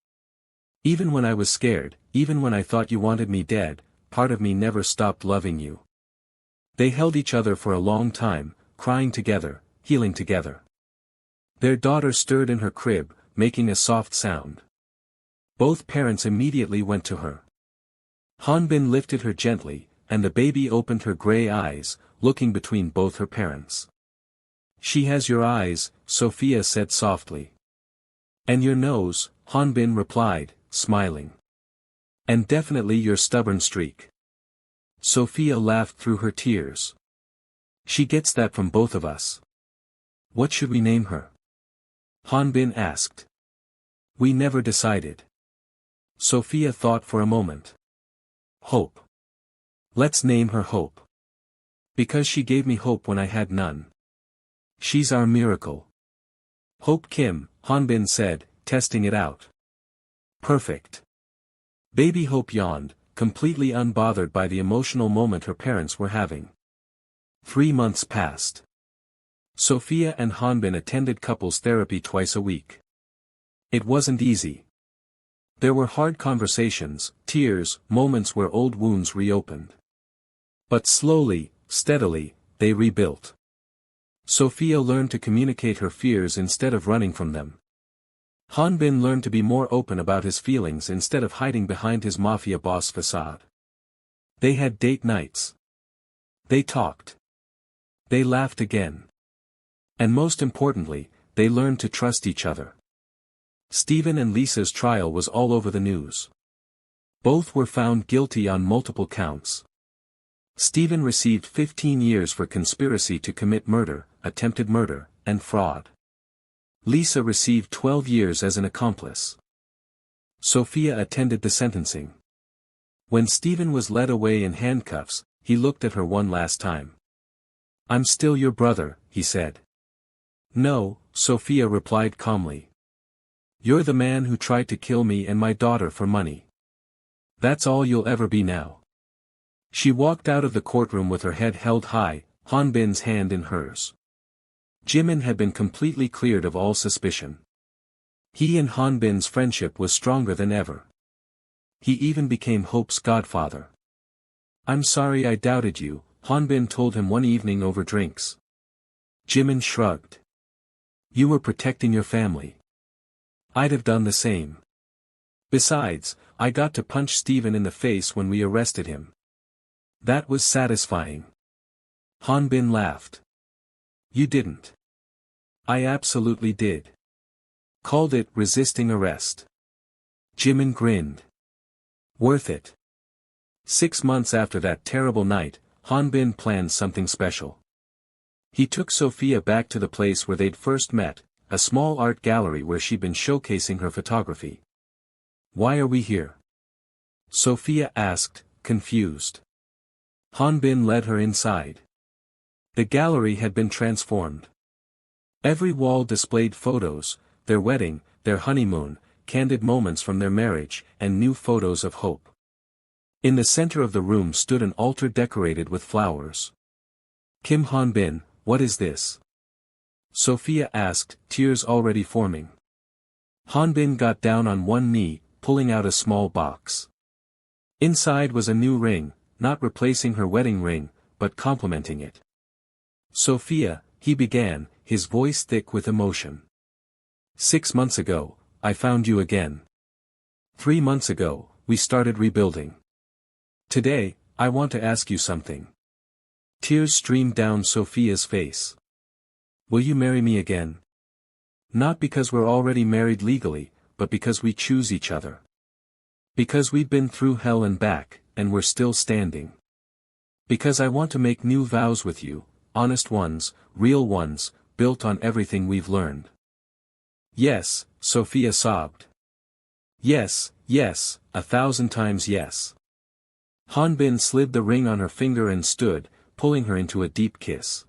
Even when I was scared, even when I thought you wanted me dead, part of me never stopped loving you. They held each other for a long time, crying together, healing together. Their daughter stirred in her crib, making a soft sound. Both parents immediately went to her. Hanbin lifted her gently, and the baby opened her gray eyes, looking between both her parents. She has your eyes, Sophia said softly. And your nose, Hanbin replied, smiling. And definitely your stubborn streak. Sophia laughed through her tears. She gets that from both of us. What should we name her? Hanbin asked. We never decided. Sophia thought for a moment. Hope. Let's name her Hope. Because she gave me hope when I had none. She's our miracle. Hope Kim, Hanbin said, testing it out. Perfect. Baby Hope yawned, completely unbothered by the emotional moment her parents were having. 3 months passed. Sophia and Hanbin attended couples therapy twice a week. It wasn't easy. There were hard conversations, tears, moments where old wounds reopened. But slowly, steadily, they rebuilt. Sophia learned to communicate her fears instead of running from them. Hanbin learned to be more open about his feelings instead of hiding behind his mafia boss facade. They had date nights. They talked. They laughed again. And most importantly, they learned to trust each other. Stephen and Lisa's trial was all over the news. Both were found guilty on multiple counts. Stephen received 15 years for conspiracy to commit murder, attempted murder, and fraud. Lisa received 12 years as an accomplice. Sophia attended the sentencing. When Stephen was led away in handcuffs, he looked at her one last time. "I'm still your brother," he said. "No," Sophia replied calmly. "You're the man who tried to kill me and my daughter for money. That's all you'll ever be now." She walked out of the courtroom with her head held high, Hanbin's hand in hers. Jimin had been completely cleared of all suspicion. He and Hanbin's friendship was stronger than ever. He even became Hope's godfather. "I'm sorry I doubted you," Hanbin told him one evening over drinks. Jimin shrugged. "You were protecting your family. I'd have done the same. Besides, I got to punch Stephen in the face when we arrested him. That was satisfying." Hanbin laughed. "You didn't." "I absolutely did. Called it resisting arrest." Jimin grinned. "Worth it." 6 months after that terrible night, Hanbin planned something special. He took Sophia back to the place where they'd first met, a small art gallery where she'd been showcasing her photography. "Why are we here?" Sophia asked, confused. Hanbin led her inside. The gallery had been transformed. Every wall displayed photos, their wedding, their honeymoon, candid moments from their marriage, and new photos of hope. In the center of the room stood an altar decorated with flowers. "Kim Hanbin, what is this?" Sophia asked, tears already forming. Hanbin got down on one knee, pulling out a small box. Inside was a new ring, not replacing her wedding ring, but complementing it. "Sophia," he began, his voice thick with emotion. "6 months ago, I found you again. 3 months ago, we started rebuilding. Today, I want to ask you something." Tears streamed down Sophia's face. "Will you marry me again? Not because we're already married legally, but because we choose each other. Because we've been through hell and back, and we're still standing. Because I want to make new vows with you, honest ones, real ones, built on everything we've learned." "Yes," Sophia sobbed. "Yes, yes, 1,000 times yes." Hanbin slid the ring on her finger and stood, pulling her into a deep kiss.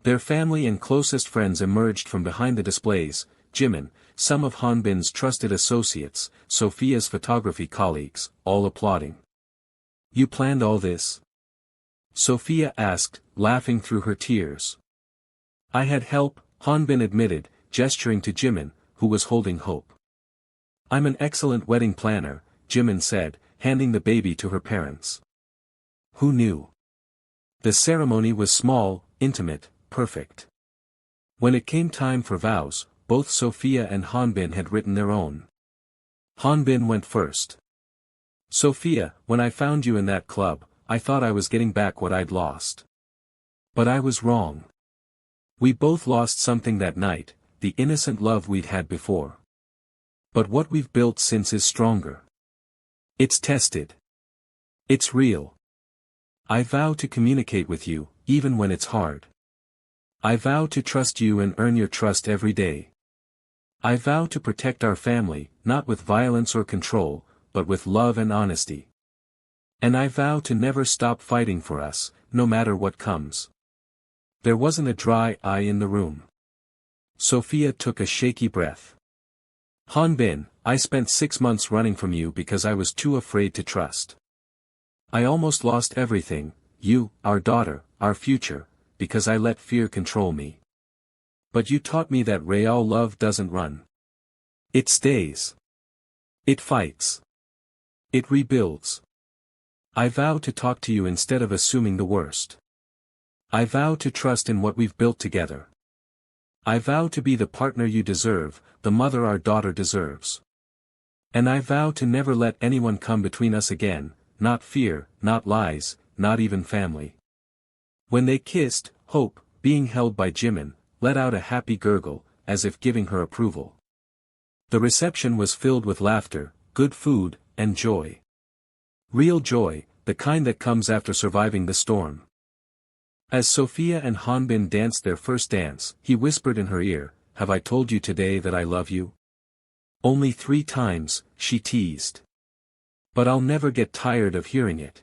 Their family and closest friends emerged from behind the displays, Jimin, some of Hanbin's trusted associates, Sophia's photography colleagues, all applauding. "You planned all this?" Sophia asked, laughing through her tears. "I had help," Hanbin admitted, gesturing to Jimin, who was holding Hope. "I'm an excellent wedding planner," Jimin said, handing the baby to her parents. Who knew? The ceremony was small, intimate, perfect. When it came time for vows, both Sophia and Hanbin had written their own. Hanbin went first. "Sophia, when I found you in that club, I thought I was getting back what I'd lost. But I was wrong. We both lost something that night, the innocent love we'd had before. But what we've built since is stronger. It's tested. It's real. I vow to communicate with you, even when it's hard. I vow to trust you and earn your trust every day. I vow to protect our family, not with violence or control, but with love and honesty. And I vow to never stop fighting for us, no matter what comes." There wasn't a dry eye in the room. Sophia took a shaky breath. "Hanbin, I spent 6 months running from you because I was too afraid to trust. I almost lost everything, you, our daughter, our future, because I let fear control me. But you taught me that real love doesn't run. It stays. It fights. It rebuilds. I vow to talk to you instead of assuming the worst. I vow to trust in what we've built together. I vow to be the partner you deserve, the mother our daughter deserves. And I vow to never let anyone come between us again, not fear, not lies, not even family." When they kissed, Hope, being held by Jimin, let out a happy gurgle, as if giving her approval. The reception was filled with laughter, good food, and joy. Real joy, the kind that comes after surviving the storm. As Sophia and Hanbin danced their first dance, he whispered in her ear, "Have I told you today that I love you?" "Only 3 times, she teased. But I'll never get tired of hearing it.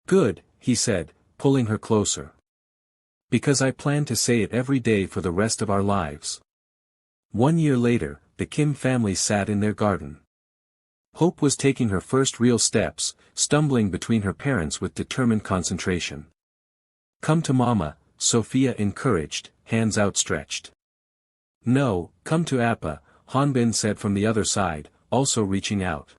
Good, he said, pulling her closer. Because I plan to say it every day for the rest of our lives. 1 year later, the Kim family sat in their garden. Hope was taking her first real steps, stumbling between her parents with determined concentration. Come to Mama, Sophia encouraged, hands outstretched. No, come to Appa, Hanbin said from the other side, also reaching out.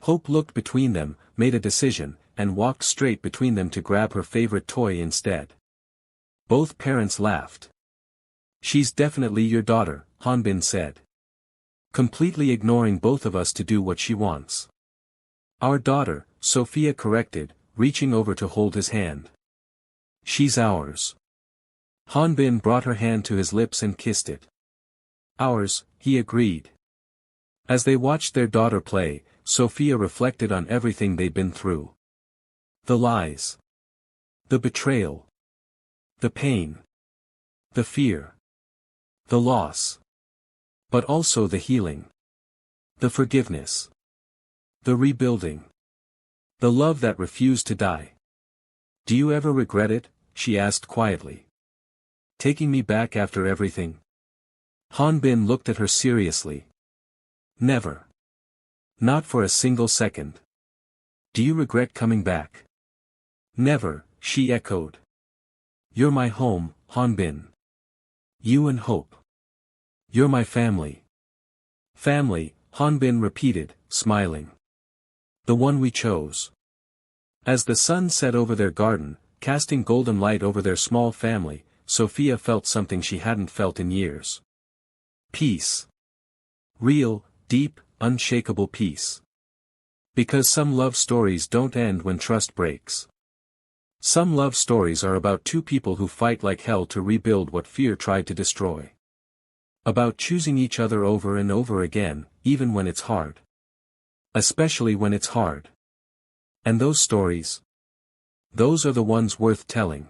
Hope looked between them, made a decision, and walked straight between them to grab her favorite toy instead. Both parents laughed. She's definitely your daughter, Hanbin said. Completely ignoring both of us to do what she wants. Our daughter, Sophia corrected, reaching over to hold his hand. She's ours. Hanbin brought her hand to his lips and kissed it. Ours, he agreed. As they watched their daughter play, Sophia reflected on everything they'd been through. The lies. The betrayal. The pain. The fear. The loss. But also the healing. The forgiveness. The rebuilding. The love that refused to die. Do you ever regret it? She asked quietly. Taking me back after everything? Hanbin looked at her seriously. Never. Not for a single second. Do you regret coming back? Never, she echoed. You're my home, Hanbin. You and Hope. You're my family. Family, Hanbin repeated, smiling. The one we chose. As the sun set over their garden, casting golden light over their small family, Sophia felt something she hadn't felt in years. Peace. Real, deep, unshakable peace. Because some love stories don't end when trust breaks. Some love stories are about two people who fight like hell to rebuild what fear tried to destroy. About choosing each other over and over again, even when it's hard. Especially when it's hard. And those stories? Those are the ones worth telling.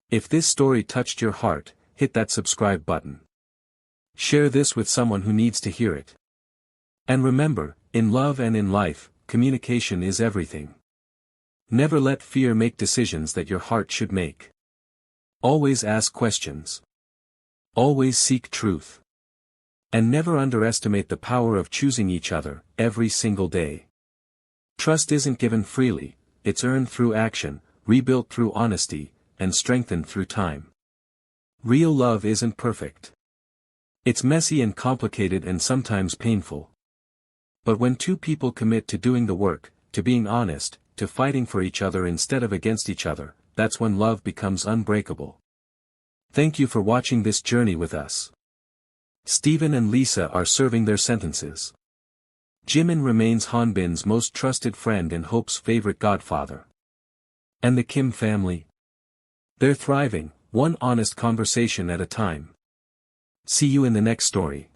If this story touched your heart, hit that subscribe button. Share this with someone who needs to hear it. And remember, in love and in life, communication is everything. Never let fear make decisions that your heart should make. Always ask questions. Always seek truth. And never underestimate the power of choosing each other, every single day. Trust isn't given freely, it's earned through action, rebuilt through honesty, and strengthened through time. Real love isn't perfect. It's messy and complicated and sometimes painful. But when two people commit to doing the work, to being honest, to fighting for each other instead of against each other, that's when love becomes unbreakable. Thank you for watching this journey with us. Stephen and Lisa are serving their sentences. Jimin remains Hanbin's most trusted friend and Hope's favorite godfather. And the Kim family? They're thriving, one honest conversation at a time. See you in the next story.